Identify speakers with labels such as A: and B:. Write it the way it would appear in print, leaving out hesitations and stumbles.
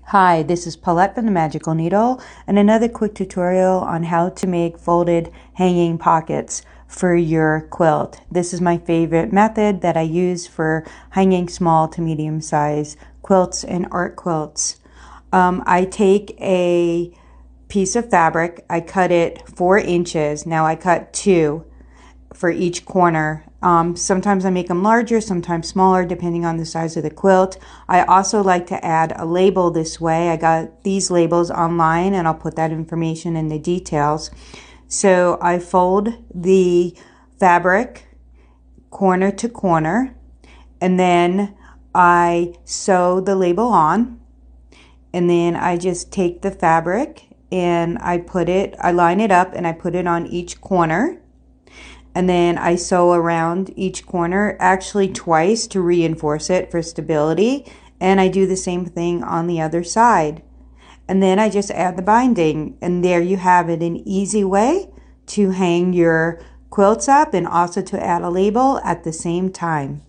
A: Hi, this is Paulette from the Magical Needle and another quick tutorial on how to make folded hanging pockets for your quilt. This is my favorite method that I use for hanging small to medium size quilts and art quilts. I take a piece of fabric, I cut it 4 inches. Now I cut 2 for each corner. Sometimes I make them larger, sometimes smaller, depending on the size of the quilt. I also like to add a label this way. I got these labels online and I'll put that information in the details. So I fold the fabric corner to corner and then I sew the label on, and then I just take the fabric and I line it up and I put it on each corner. And then I sew around each corner, actually twice, to reinforce it for stability. And I do the same thing on the other side. And then I just add the binding. And there you have it, an easy way to hang your quilts up and also to add a label at the same time.